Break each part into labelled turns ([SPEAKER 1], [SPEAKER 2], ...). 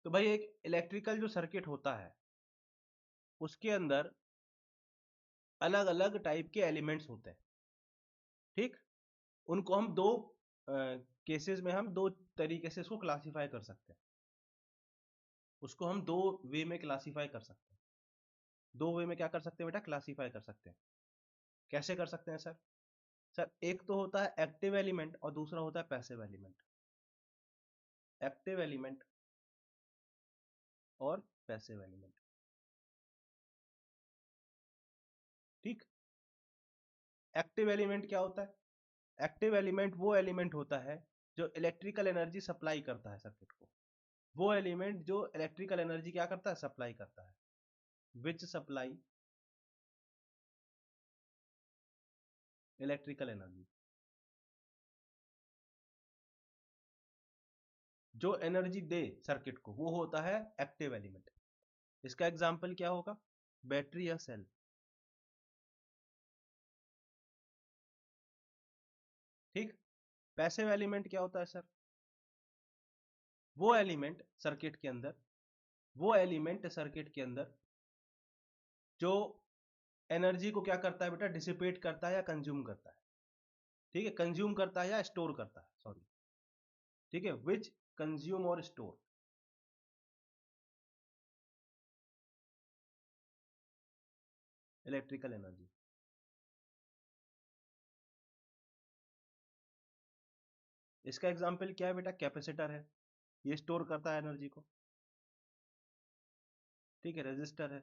[SPEAKER 1] तो भाई एक इलेक्ट्रिकल जो सर्किट होता है उसके अंदर अलग अलग टाइप के एलिमेंट्स होते हैं, ठीक। उनको हम दो केसेस में हम दो तरीके से इसको क्लासिफाई कर सकते हैं। उसको हम दो वे में क्लासिफाई कर सकते हैं। दो वे में क्या कर सकते हैं बेटा, क्लासिफाई कर सकते हैं। कैसे कर सकते हैं सर? सर एक तो होता है एक्टिव एलिमेंट और दूसरा होता है पैसिव एलिमेंट। एक्टिव एलिमेंट और पैसिव एलिमेंट, ठीक। एक्टिव एलिमेंट क्या होता है? एक्टिव एलिमेंट वो एलिमेंट होता है जो इलेक्ट्रिकल एनर्जी सप्लाई करता है सर्किट को। वो एलिमेंट जो इलेक्ट्रिकल एनर्जी क्या करता है, सप्लाई करता है। विच सप्लाई इलेक्ट्रिकल एनर्जी, जो एनर्जी दे सर्किट को, वो होता है एक्टिव एलिमेंट। इसका एग्जांपल क्या होगा? बैटरी या सेल, ठीक। पैसिव एलिमेंट क्या होता है सर? वो एलिमेंट सर्किट के अंदर, वो एलिमेंट सर्किट के अंदर जो एनर्जी को क्या करता है बेटा, डिसिपेट करता है या कंज्यूम करता है, ठीक है। कंज्यूम करता है या स्टोर करता है, सॉरी, ठीक है। विच कंज्यूम और स्टोर इलेक्ट्रिकल एनर्जी। इसका एग्जांपल क्या है बेटा? कैपेसिटर है, ये स्टोर करता है एनर्जी को, ठीक है। रेजिस्टर है।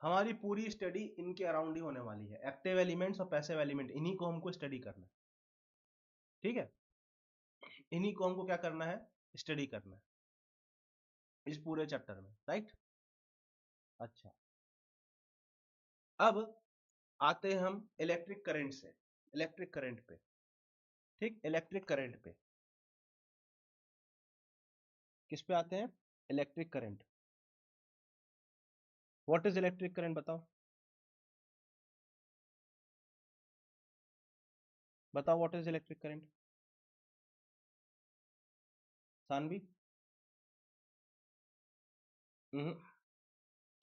[SPEAKER 1] हमारी पूरी स्टडी इनके अराउंड ही होने वाली है, एक्टिव एलिमेंट्स और पैसिव एलिमेंट, इन्हीं को हमको स्टडी करना है, ठीक है। इन्हीं को हमको क्या करना है, स्टडी करना है इस पूरे चैप्टर में, राइट। अच्छा, अब आते हैं हम इलेक्ट्रिक करंट से, इलेक्ट्रिक करंट पे, ठीक। इलेक्ट्रिक करंट पे किस पे आते हैं? Electric current. What is electric current, बताओ बताओ, what is electric current? Sanvi?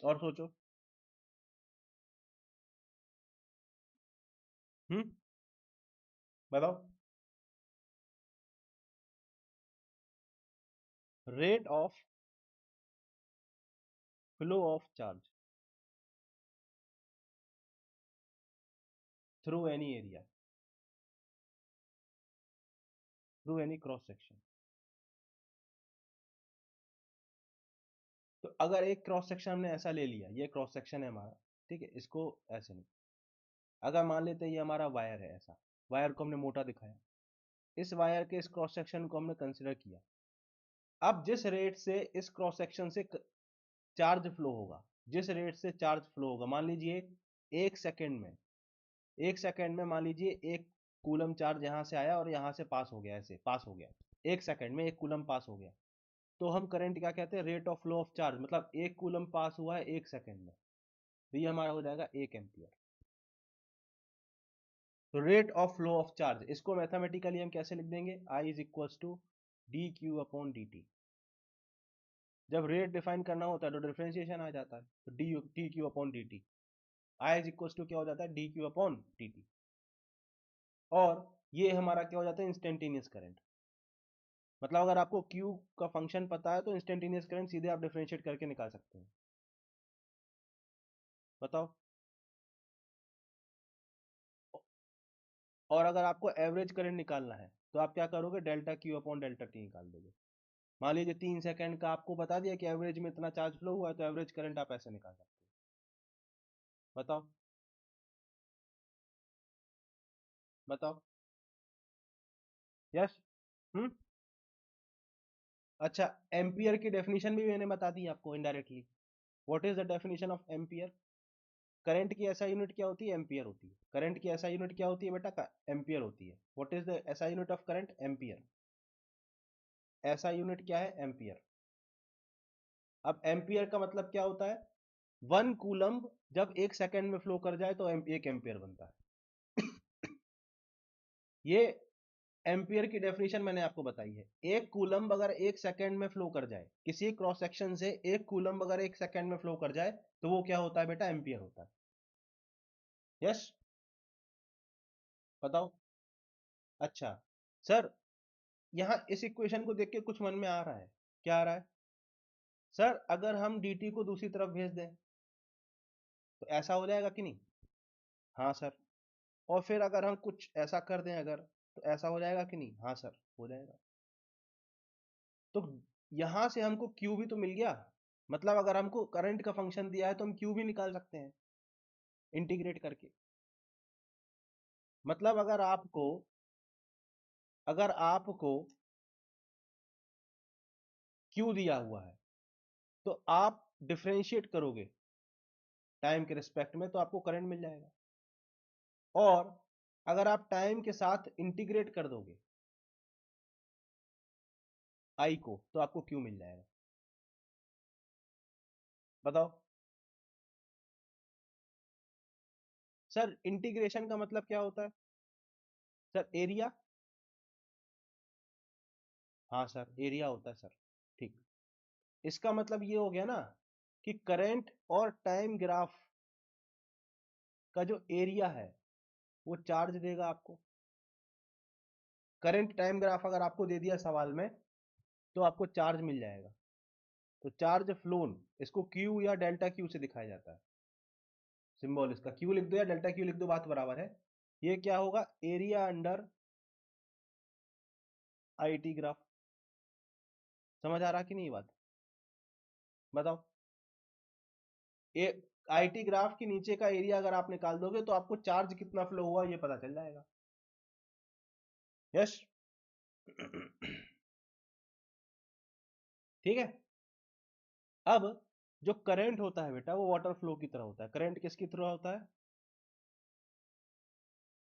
[SPEAKER 1] और सोचो। हम्म, बताओ। Rate of flow of charge through any area, through any cross section. तो अगर एक क्रॉस सेक्शन हमने ऐसा ले लिया, ये क्रॉस सेक्शन है हमारा, ठीक है, इसको ऐसे नहीं, अगर मान लेते हैं ये हमारा वायर है, ऐसा वायर को हमने मोटा दिखाया, इस वायर के इस क्रॉस सेक्शन को हमने कंसिडर किया। अब जिस रेट से इस क्रॉस सेक्शन से चार्ज फ्लो होगा, जिस रेट से चार्ज फ्लो होगा, मान लीजिए एक सेकेंड में, एक सेकेंड में मान लीजिए एक कूलम चार्ज यहाँ से आया और यहाँ से पास हो गया, ऐसे पास हो गया, एक सेकेंड में एक कूलम पास हो गया, तो हम करंट क्या कहते हैं? Rate of flow of charge, मतलब एक कूलम पास हुआ है एक सेकेंड में, तो ये हमारा हो जाएगा 1 एम्पियर। तो rate of flow of charge, इसको मैथमेटिकली हम कैसे लिख देंगे? I is equal to D Q upon D T. जब रेट डिफाइन करना होता है तो डिफरेंशिएशन आ जाता है, तो D Q upon D T. I is equal to क्या हो जाता है? D Q upon D T. और ये हमारा क्या हो जाता है? Instantaneous current. मतलब अगर आपको Q का फंक्शन पता है तो इंस्टेंटेनियस करंट सीधे आप डिफरेंशिएट करके निकाल सकते हैं। बताओ। और अगर आपको एवरेज करंट निकालना है तो आप क्या करोगे? Delta Q upon delta T निकाल दोगे। मान लीजिए 3 सेकंड का आपको बता दिया कि एवरेज में इतना चार्ज फ्लो हुआ है, तो एवरेज करंट आप ऐसे निकाल सकते हो। बताओ बताओ। यस। हम्म। अच्छा, एम्पियर की डेफिनेशन भी मैंने बता दी आपको indirectly. What is the definition of ampere? Current की ऐसा यूनिट क्या होती है? एम्पियर होती है। करंट की ऐसा यूनिट क्या होती है बेटा? एम्पियर होती है। व्हाट इज द ऐसा यूनिट ऑफ करंट? एम्पियर। ऐसा यूनिट क्या है? एम्पियर। अब एम्पियर का मतलब क्या होता है? 1 कूलम जब एक सेकंड में फ्लो कर जाए तो 1 एम्पियर बनता है। ये एम्पियर की डेफिनेशन मैंने आपको बताई है। एक कूलम्ब अगर 1 सेकेंड में फ्लो कर जाए, किसी क्रॉस सेक्शन से एक कूलम्ब अगर 1 सेकेंड में फ्लो कर जाए तो वो क्या होता है बेटा? एम्पियर होता है। यस, बताओ। अच्छा सर, यहां इस इक्वेशन को देख के कुछ मन में आ रहा है? क्या आ रहा है सर? अगर हम dt को दूसरी तरफ भेज दें तो ऐसा हो जाएगा कि नहीं? हाँ सर। और फिर अगर हम कुछ ऐसा कर दें अगर, तो ऐसा हो जाएगा कि नहीं? हाँ सर, हो जाएगा। तो यहां से हमको Q भी तो मिल गया। मतलब अगर हमको करंट का फंक्शन दिया है तो हम Q भी निकाल सकते हैं इंटीग्रेट करके। मतलब अगर आपको Q दिया हुआ है तो आप डिफरेंशिएट करोगे टाइम के रिस्पेक्ट में तो आपको करंट मिल जाएगा। और अगर आप टाइम के साथ इंटीग्रेट कर दोगे I को तो आपको Q मिल जाएगा। बताओ सर, इंटीग्रेशन का मतलब क्या होता है? Sir area. हाँ सर, एरिया होता है सर। ठीक। इसका मतलब ये हो गया ना कि करंट और टाइम ग्राफ का जो एरिया है वो चार्ज देगा आपको। करंट टाइम ग्राफ अगर आपको दे दिया सवाल में तो आपको चार्ज मिल जाएगा। तो चार्ज फ्लोन, इसको क्यू या डेल्टा क्यू से दिखाया जाता है। सिंबल इसका क्यू लिख दो या डेल्टा क्यू लिख दो, बात बराबर है। ये क्या होगा? Area under IT graph. समझ आ रहा कि नहीं बात? बताओ। ए आईटी ग्राफ के नीचे का एरिया अगर आप निकाल दोगे तो आपको चार्ज कितना फ्लो हुआ ये पता चल जाएगा। यस। ठीक है। अब जो करंट होता है बेटा वो वाटर फ्लो की तरह होता है। करंट किसकी तरह होता है?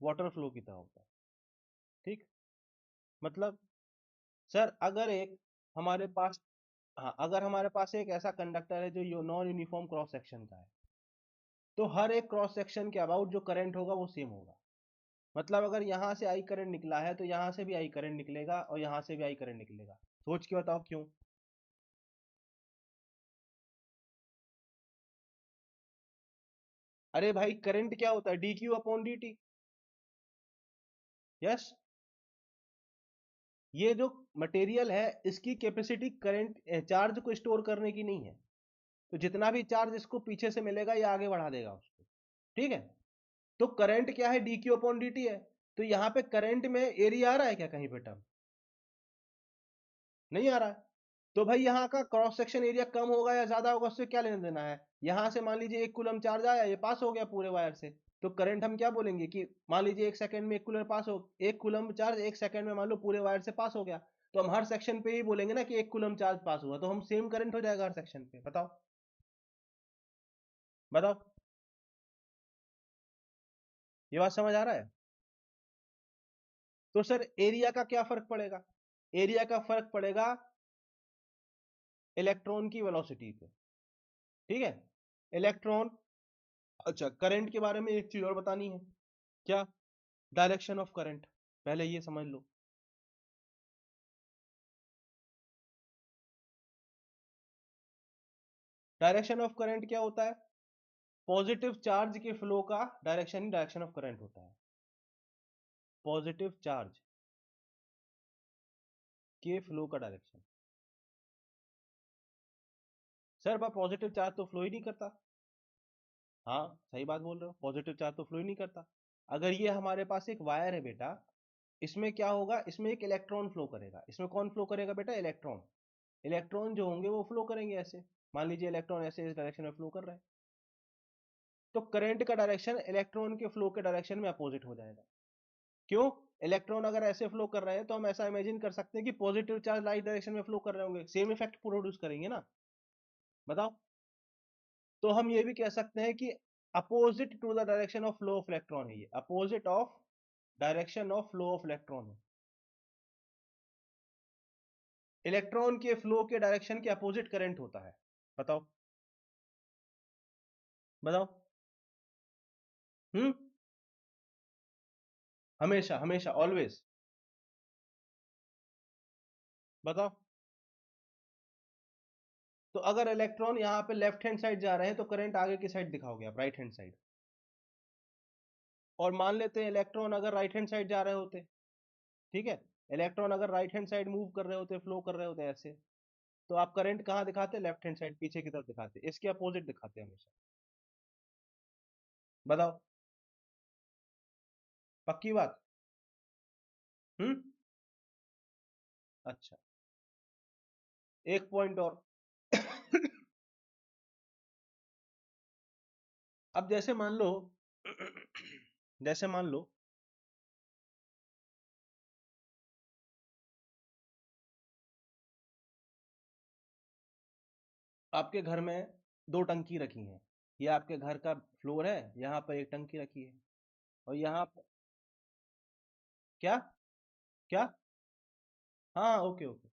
[SPEAKER 1] वाटर फ्लो की तरह होता है। ठीक। मतलब सर अगर एक हमारे पास, हाँ, अगर हमारे पास एक ऐसा कंडक्टर है जो नॉन यूनिफॉर्म क्रॉस सेक्शन का है तो हर एक क्रॉस सेक्शन के अबाउट जो करंट होगा वो सेम होगा। मतलब अगर यहां से आई करंट निकला है तो यहां से भी आई करंट निकलेगा और यहां से भी आई करंट निकलेगा। सोच के बताओ क्यों? अरे भाई, करंट क्या होता है? D Q upon D T. Yes. ये जो मटेरियल है इसकी कैपेसिटी करंट चार्ज को स्टोर करने की नहीं है। तो जितना भी चार्ज इसको पीछे से मिलेगा ये आगे बढ़ा देगा उसको। ठीक है। तो करंट क्या है? D Q upon D T है। तो यहाँ पे करंट में एरिया आ रहा है क्या कहीं पे टर्म? नहीं आ रहा है। तो भाई यहाँ का क्रॉस सेक्शन एरिया कम होगा या ज्यादा होगा उससे क्या लेना देना है? यहां से मान लीजिए 1 कूलम चार्ज आया, ये पास हो गया पूरे वायर से। तो करंट हम क्या बोलेंगे कि मान लीजिए 1 सेकंड में 1 कूलम चार्ज 1 सेकंड में मान लो पूरे वायर से पास हो गया। तो हम हर सेक्शन पे ही बोलेंगे ना कि 1 कूलम चार्ज पास हुआ, तो हम सेम करंट हो जाएगा हर सेक्शन पे। बताओ। बताओ। ये बात समझ आ रहा है? तो सर एरिया का क्या फर्क पड़ेगा? एरिया का फर्क पड़ेगा इलेक्ट्रॉन की वेलोसिटी पे। ठीक है। इलेक्ट्रॉन। अच्छा, करंट के बारे में एक चीज और बतानी है। क्या? Direction of current. पहले ये समझ लो। डायरेक्शन ऑफ करंट क्या होता है? पॉजिटिव चार्ज के फ्लो का direction he direction of current होता है। पॉजिटिव चार्ज के फ्लो का डायरेक्शन। सर पर पॉजिटिव चार्ज तो फ्लो ही नहीं करता। हाँ, सही बात बोल रहे हो, पॉजिटिव चार्ज तो फ्लो ही नहीं करता। अगर ये हमारे पास एक वायर है बेटा, इसमें क्या होगा? इसमें एक इलेक्ट्रॉन फ्लो करेगा। इसमें कौन फ्लो करेगा बेटा? इलेक्ट्रॉन। इलेक्ट्रॉन जो होंगे वो फ्लो करेंगे ऐसे। मान लीजिए इलेक्ट्रॉन ऐसे इस डायरेक्शन में फ्लो कर रहे हैं। तो करंट का डायरेक्शन इलेक्ट्रॉन के फ्लो के डायरेक्शन में अपोजिट हो जाएगा। क्यों? इलेक्ट्रॉन अगर ऐसे फ्लो कर रहे हैं तो हम ऐसा इमेजिन कर सकते हैं कि पॉजिटिव चार्ज लाइट डायरेक्शन में फ्लो कर रहे होंगे, सेम इफेक्ट प्रोड्यूस करेंगे ना। बताओ। तो हम ये भी कह सकते हैं कि opposite to the direction of flow of electron है, ये opposite of direction of flow of electron है। इलेक्ट्रॉन के फ्लो के डायरेक्शन के अपोजिट करंट होता है। बताओ। बताओ। हम्म। हमेशा हमेशा ऑलवेज। बताओ। तो अगर इलेक्ट्रॉन यहाँ पे लेफ्ट हैंड साइड जा रहे हैं तो करंट आगे की साइड दिखाओगे आप, राइट हैंड साइड। और मान लेते हैं इलेक्ट्रॉन अगर राइट हैंड साइड जा रहे होते, ठीक है, इलेक्ट्रॉन अगर राइट हैंड साइड मूव कर रहे होते, फ्लो कर रहे होते ऐसे, तो आप करंट कहाँ दिखाते? लेफ्ट हैंड साइड, पीछे की तरफ दिखाते, इसके अपोजिट दिखाते हमेशा। बताओ। पक्की बात? हम्म। अच्छा, एक पॉइंट और। अब जैसे मान लो, जैसे मान लो आपके घर में दो टंकी रखी हैं, ये आपके घर का फ्लोर है, यहाँ पर एक टंकी रखी है, और यहाँ पर क्या, क्या? हाँ, ओके ओके।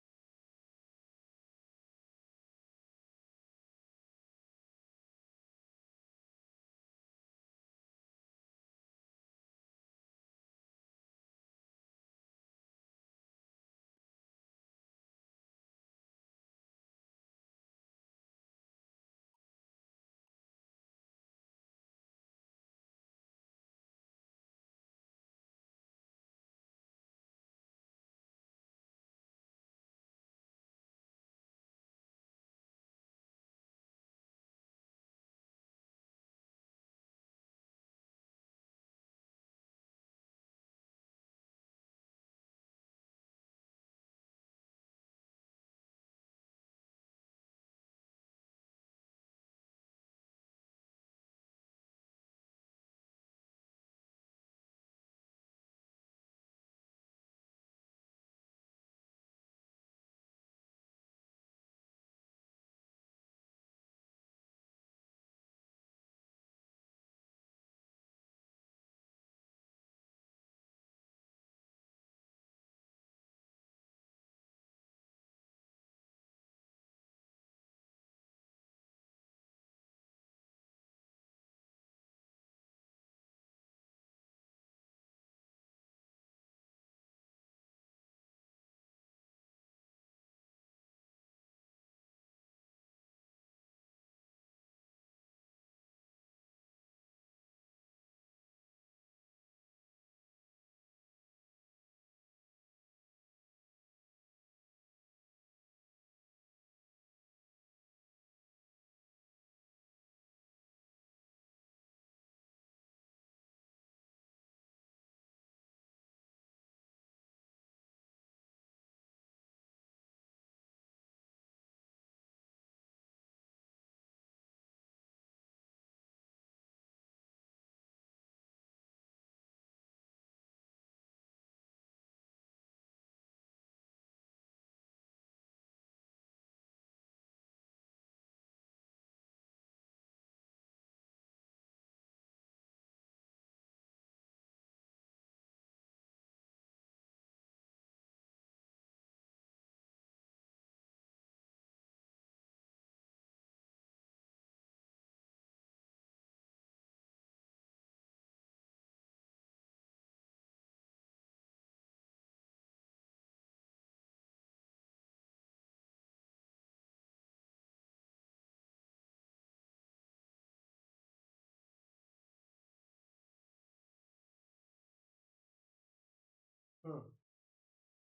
[SPEAKER 1] हम्म।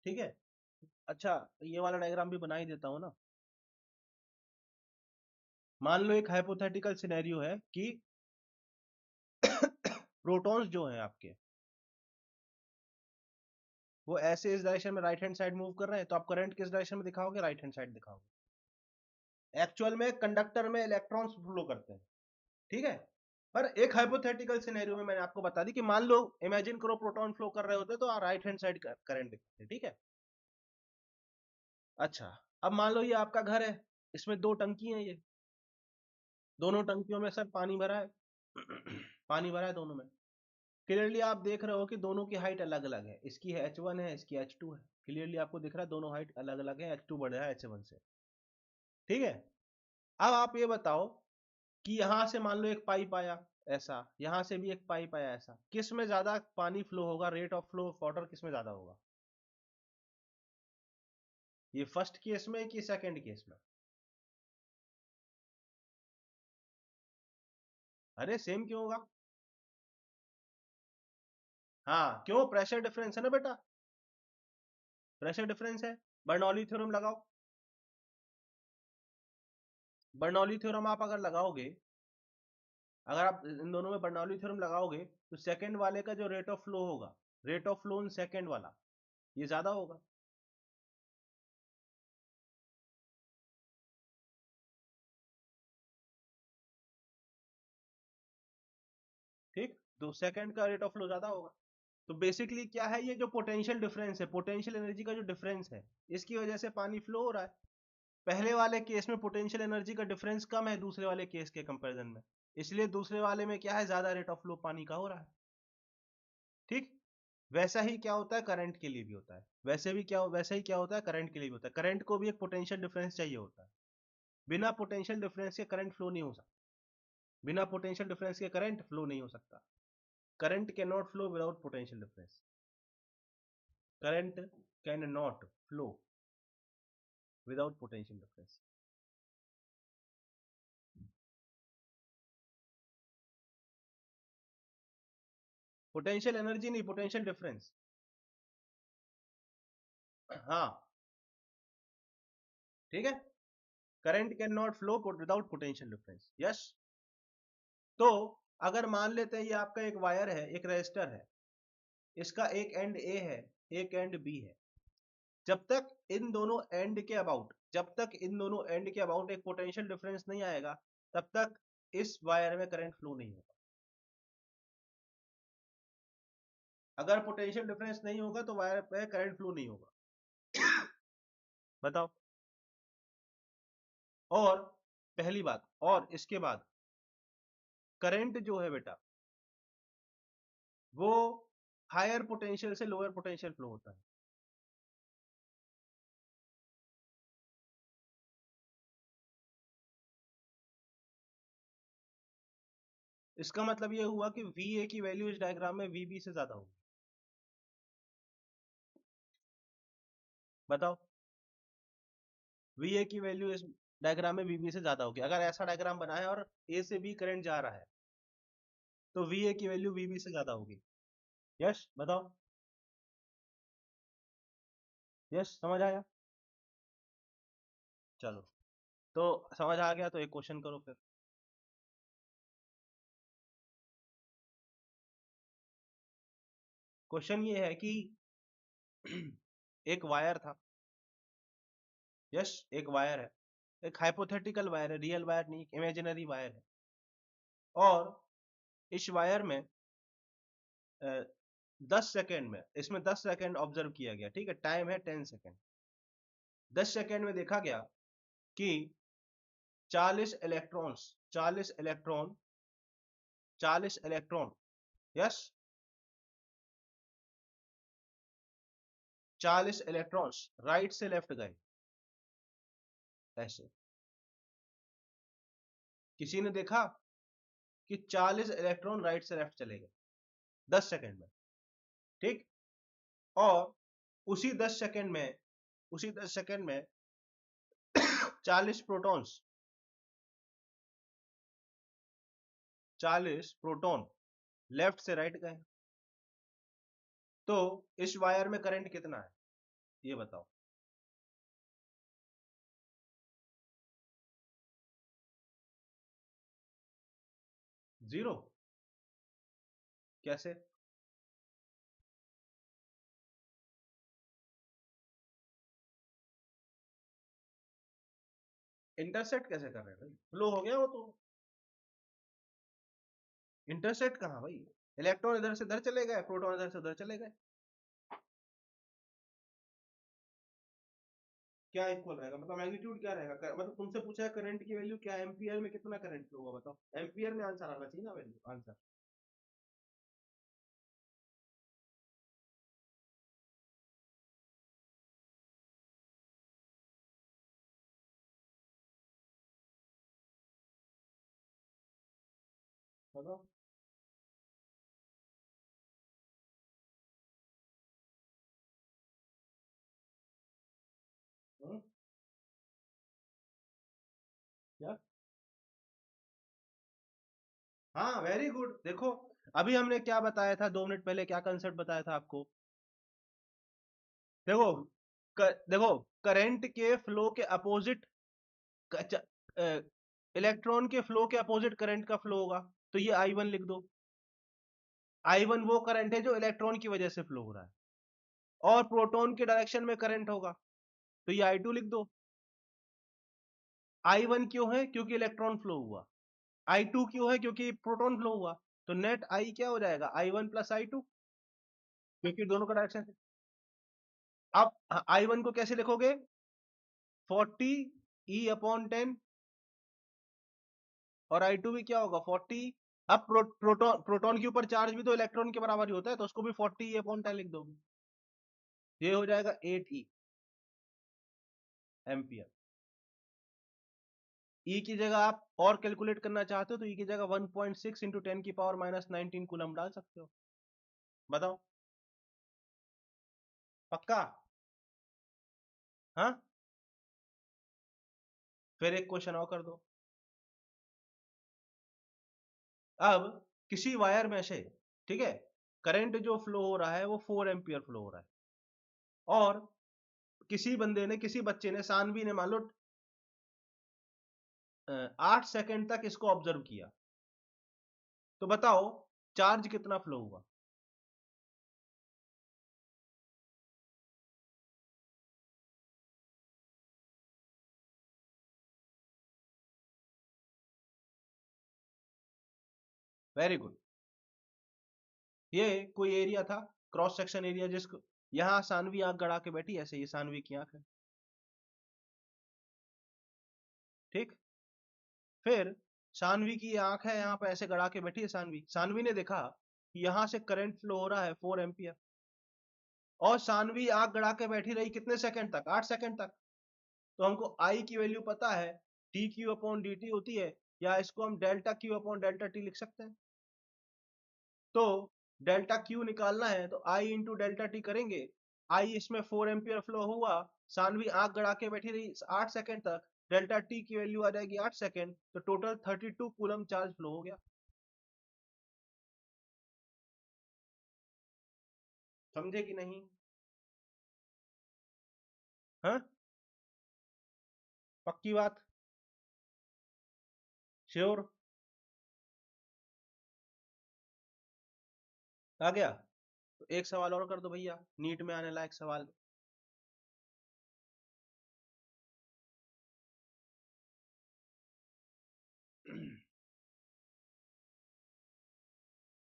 [SPEAKER 1] ठीक है। अच्छा, ये वाला डायग्राम भी बना ही देता हूँ ना। मान लो एक हाइपोथेटिकल सिनेरियो है कि प्रोटॉन्स जो हैं आपके, वो ऐसे इस डायरेक्शन में राइट हैंड साइड मूव कर रहे हैं, तो आप करंट किस डायरेक्शन में दिखाओगे? राइट हैंड साइड दिखाओगे। एक्चुअल में कंडक्टर में इलेक्ट्रॉन्स फ्लो करते हैं, ठीक है, पर एक हाइपोथेटिकल सिनेरियो में मैंने आपको बता दी कि मान लो, इमेजिन करो प्रोटॉन फ्लो कर रहे होते तो राइट हैंड साइड करंट दिखाते, ठीक है। अच्छा, अब मान लो ये आपका घर है, इसमें दो टंकी हैं, ये दोनों टंकियों में सर पानी भरा है। पानी भरा है दोनों में। क्लियरली आप देख रहे हो कि दोनों की हाइट अलग अलग है, इसकी है H1 है, इसकी H2 है। क्लियरली आपको दिख रहा है दोनों हाइट अलग अलग है, H2 बढ़ रहा है H1 से, ठीक है। अब आप ये बताओ कि यहां से मान लो एक पाइप आया ऐसा, यहां से भी एक पाइप आया ऐसा, किस में ज्यादा पानी फ्लो होगा? Rate of flow of water किस में ज्यादा होगा? ये फर्स्ट केस में कि सेकंड केस में? अरे सेम क्यों होगा? हाँ क्यों? प्रेशर डिफरेंस है ना बेटा, प्रेशर डिफरेंस है। बर्नौली थ्योरम लगाओ। बर्नौली थ्योरम आप अगर लगाओगे, अगर आप इन दोनों में बर्नौली थ्योरम लगाओगे तो सेकंड वाले का जो रेट ऑफ फ्लो होगा, rate of flow in second वाला, ये ज्यादा होगा। ठीक, तो सेकंड का रेट ऑफ फ्लो ज्यादा होगा। तो बेसिकली क्या है, ये जो पोटेंशियल डिफरेंस है, पोटेंशियल एनर्जी का जो डिफरेंस है, इसकी वजह से पानी फ्लो हो रहा है। पहले वाले केस में पोटेंशियल एनर्जी का डिफरेंस कम है दूसरे वाले केस के कंपैरिजन में, इसलिए दूसरे वाले में क्या है, ज्यादा रेट ऑफ फ्लो पानी का हो रहा है। ठीक, वैसा ही क्या होता है करंट के लिए भी होता है, वैसे ही क्या होता है करंट के लिए भी होता है। करंट को भी एक पोटेंशियल डिफरेंस चाहिए होता है। बिना पोटेंशियल डिफरेंस के करंट फ्लो नहीं हो सकता, बिना पोटेंशियल डिफरेंस के करंट फ्लो नहीं हो सकता। Current can not flow without potential difference. Current can not flow without potential difference. Potential energy नहीं, पोटेंशियल डिफरेंस। हाँ ठीक है, current can not flow without potential difference. Yes, तो अगर मान लेते हैं ये आपका एक वायर है, एक रेजिस्टर है, इसका एक एंड ए है, एक एंड बी है। जब तक इन दोनों एंड के अबाउट, जब तक इन दोनों एंड के अबाउट एक पोटेंशियल डिफरेंस नहीं आएगा, तब तक इस वायर में करंट फ्लो नहीं होगा। अगर पोटेंशियल डिफरेंस नहीं होगा तो वायर पे करंट फ्लो नहीं होगा। बताओ। और पहली बात, और इसके बाद करंट जो है बेटा, वो हायर पोटेंशियल से लोअर पोटेंशियल फ्लो होता है। इसका मतलब ये हुआ कि VA की वैल्यू इस डायग्राम में VB से ज्यादा होगी। बताओ, VA की वैल्यू इस डायग्राम में VB से ज्यादा होगी। अगर ऐसा डायग्राम बना है और A से B करंट जा रहा है, तो VA की वैल्यू VB से ज्यादा होगी। यस बताओ। यस, समझ आया? चलो, तो समझ आ गया तो एक क्वेश्चन करो फिर। क्वेश्चन ये है कि एक वायर था। यस, एक वायर है, एक हाइपोथेटिकल वायर है, रियल वायर नहीं, इमेजिनरी वायर है। और इस वायर में 10 सेकेंड में, इसमें 10 सेकेंड ऑब्जर्व किया गया। ठीक है, टाइम है 10 सेकेंड। 10 सेकेंड में देखा गया कि 40 electrons, 40 electron, 40 electron, yes, 40 electrons right से लेफ्ट गए। ऐसे किसी ने देखा कि 40 इलेक्ट्रॉन राइट से लेफ्ट चले गए 10 सेकेंड में। ठीक, और उसी 10 सेकेंड में, उसी 10 सेकेंड में 40 प्रोटॉन्स, 40 प्रोटॉन लेफ्ट से राइट गए। तो इस वायर में करंट कितना है, ये बताओ। 0? कैसे? इंटरसेक्ट कैसे कर रहे हैं भाई, फ्लो हो गया वो तो। इंटरसेक्ट कहाँ भाई, इलेक्ट्रॉन इधर से इधर चले गए, प्रोटॉन इधर से उधर चले गए। क्या इक्वल रहेगा मतलब, मैग्नीट्यूड क्या रहेगा? मतलब तुमसे पूछा है करंट की वैल्यू क्या है, एम्पियर में कितना करंट फ्लो होगा, बताओ। एम्पियर में आंसर आना चाहिए ना, वैल्यू आंसर। बताओ। या हाँ, वेरी गुड। देखो अभी हमने क्या बताया था, 2 मिनट पहले क्या कंसेप्ट बताया था आपको। देखो देखो करंट के फ्लो के अपोजिट, इलेक्ट्रॉन के फ्लो के अपोजिट करंट का फ्लो होगा, तो ये I1 लिख दो। I1 वो करंट है जो इलेक्ट्रॉन की वजह से फ्लो हो रहा है, और प्रोटॉन के डायरेक्शन में करंट होगा, तो ये I2 लिख दो। I1 क्यों है? क्योंकि इलेक्ट्रॉन फ्लो हुआ। I2 क्यों है? क्योंकि प्रोटॉन फ्लो हुआ। तो नेट I क्या हो जाएगा? I1 प्लस I2, क्योंकि दोनों का डायरेक्शन है। अब I1 को कैसे लिखोगे? 40 E/10, और I2 भी क्या होगा? 40। अब प्रोटॉन के ऊपर चार्ज भी तो इलेक्ट्रॉन के बराबर ही होता है, तो उसको भी 40 E/10 लिख दोगे। ये हो जाएगा 8 एम्पियर। ई की जगह आप और कैलकुलेट करना चाहते हो तो ई की जगह 1.6 इंटू 10⁻⁻19 कूलम डाल सकते हो। बताओ, पक्का? हाँ, फिर एक क्वेश्चन और कर दो। अब किसी वायर में से, ठीक है, करंट जो फ्लो हो रहा है वो 4 एम्पियर फ्लो हो रहा है, और किसी बंदे ने, किसी बच्चे ने, सानवी ने, मान लो 8 सेकंड तक इसको ऑब्जर्व किया, तो बताओ चार्ज कितना फ्लो हुआ? Very good. ये कोई एरिया था, क्रॉस सेक्शन एरिया, जिसको यहां सानवी आंख गड़ा के बैठी, ऐसे ये सानवी की आंख है, ठीक। फिर सानवी की आंख है यहाँ पे, ऐसे गड़ा के बैठी है सानवी। सानवी ने देखा कि यहाँ से करंट फ्लो हो रहा है 4 एम्पियर, और सानवी आंख गड़ा के बैठी रही कितने सेकंड तक? 8 सेकंड तक। तो हमको आई की वैल्यू पता है, dQ/dt होती है, या इसको हम डेल्टा Q/ΔT लिख सकते हैं। तो डेल्टा क्यू निकालना है तो आई इंटू डेल्टा टी करेंगे। आई इसमें 4 एम्पियर फ्लो हुआ, सानवी आंख गड़ा के बैठी रही 8 सेकंड तक, डेल्टा टी की वैल्यू आ जाएगी 8 सेकंड, तो टोटल 32 कूलम चार्ज फ्लो हो गया। समझे कि नहीं? हाँ, पक्की बात? श्योर? आ गया? तो एक सवाल और कर दो भैया, नीट में आने लायक सवाल।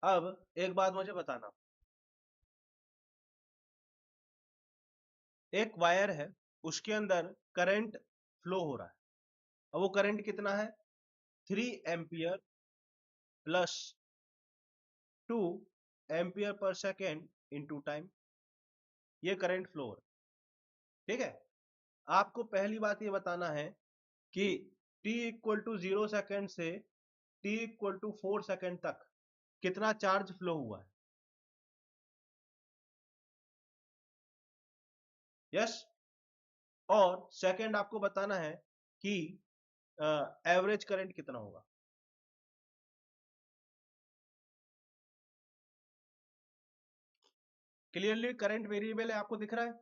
[SPEAKER 1] अब एक बात मुझे बताना, एक वायर है, उसके अंदर करंट फ्लो हो रहा है, अब वो करंट कितना है? 3 ampere plus 2 ampere per second into time, ये करंट फ्लो है, ठीक है। आपको पहली बात ये बताना है कि t=0 सेकेंड से t=4 सेकेंड तक कितना चार्ज फ्लो हुआ है। यस। और सेकंड आपको बताना है कि एवरेज करंट कितना होगा। क्लियरली करंट वेरिएबल है, आपको दिख रहा है?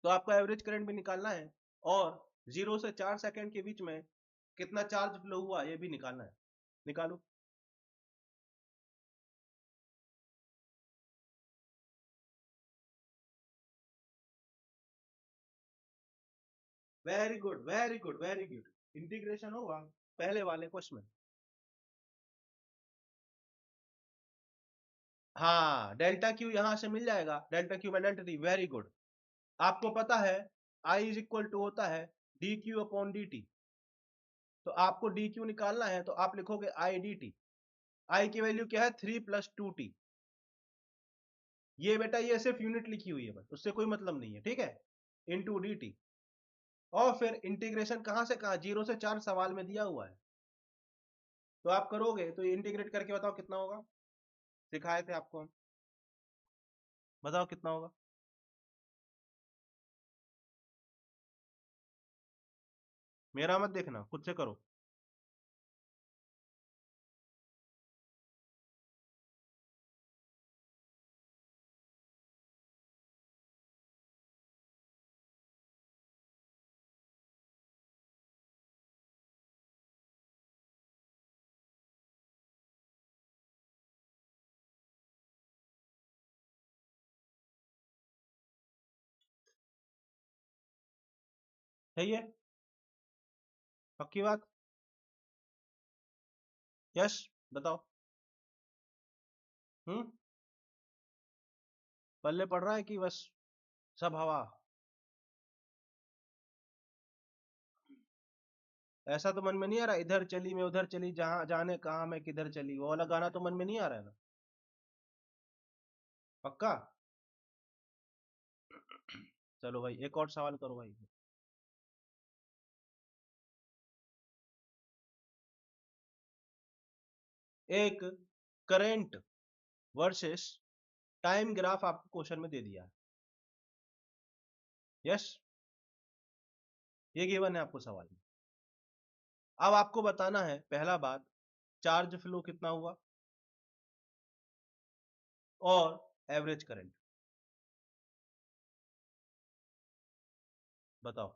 [SPEAKER 1] तो आपको एवरेज करंट भी निकालना है, और 0 से 4 सेकंड के बीच में कितना चार्ज फ्लो हुआ ये भी निकालना है। निकालो। Very good, very good, very good. Integration होगा पहले वाले क्वेश्चन में। हाँ, डेल्टा क्यू यहां से मिल जाएगा, delta Q by delta T. Very good. आपको पता है आई इज इक्वल टू होता है dQ/dt, तो आपको dQ निकालना है तो आप लिखोगे आई डी टी। आई की वैल्यू क्या है? 3+2t। ये बेटा ये सिर्फ यूनिट लिखी हुई है, बस उससे कोई मतलब नहीं है, ठीक है, इंटू डी टी। और फिर इंटीग्रेशन कहां से कहां? 0 से 4 सवाल में दिया हुआ है, तो आप करोगे तो इंटीग्रेट करके बताओ कितना होगा। सिखाए थे आपको हम, बताओ कितना होगा। मेरा मत देखना, खुद से करो। सही है, पक्की बात। यस, बताओ। हम्म। पल्ले पड़ रहा है कि बस सब हवा? ऐसा तो मन में नहीं आ रहा, इधर चली मैं उधर चली, जहां जाने कहा मैं किधर चली, वो वाला गाना तो मन में नहीं आ रहा है ना? पक्का? चलो भाई, एक और सवाल करो भाई। एक करेंट वर्सेस टाइम ग्राफ आपको क्वेश्चन में दे दिया है। यस, ये गिवन है आपको सवाल में। अब आपको बताना है पहला बात, चार्ज फ्लो कितना हुआ और एवरेज करंट, बताओ।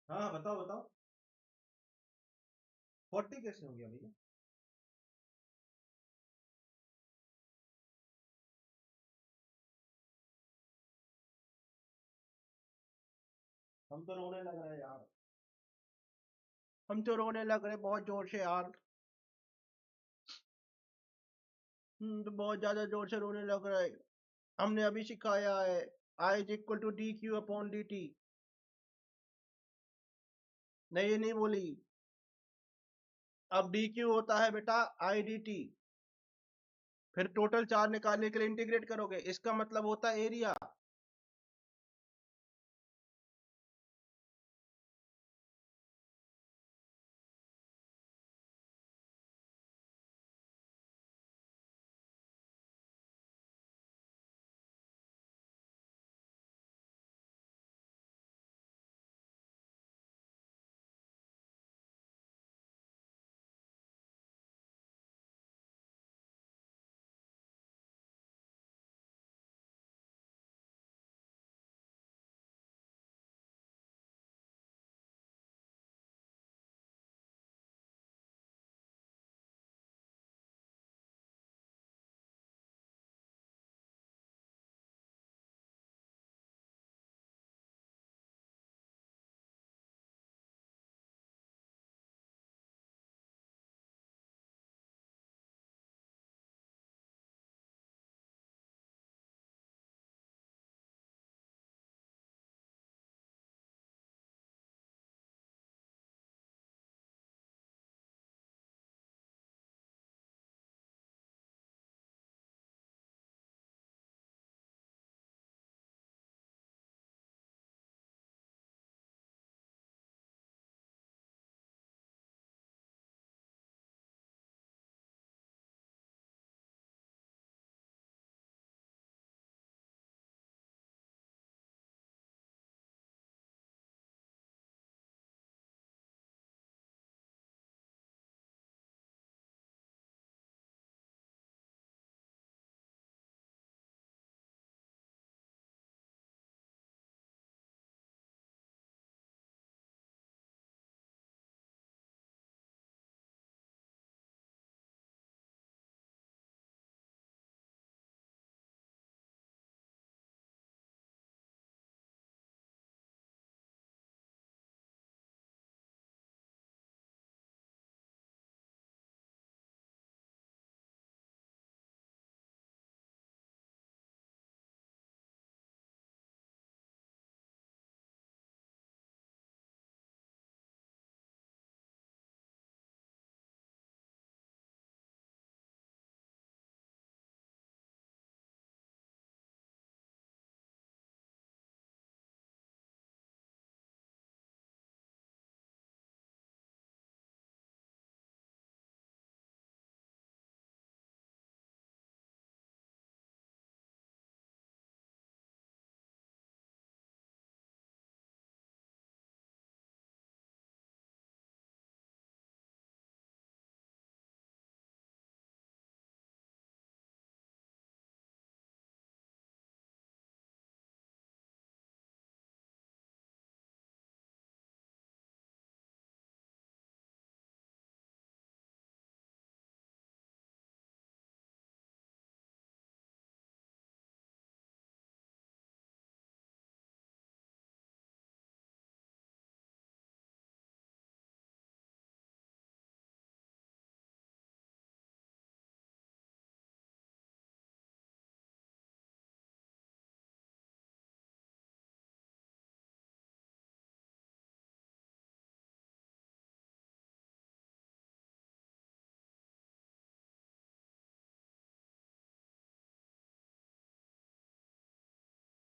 [SPEAKER 1] हाँ, बताओ बताओ। 40 कैसे हो गया भैया? हम तो रोने लग रहे हैं यार, हम तो रोने लग रहे बहुत जोर से यार। तो बहुत ज्यादा जोर से रोने लग रहा है। हमने अभी सिखाया है, I is equal to D Q upon D T. नहीं, ये नहीं बोली। अब डी क्यू होता है बेटा आई डी टी, फिर टोटल चार्ज निकालने के लिए इंटीग्रेट करोगे, इसका मतलब होता है एरिया।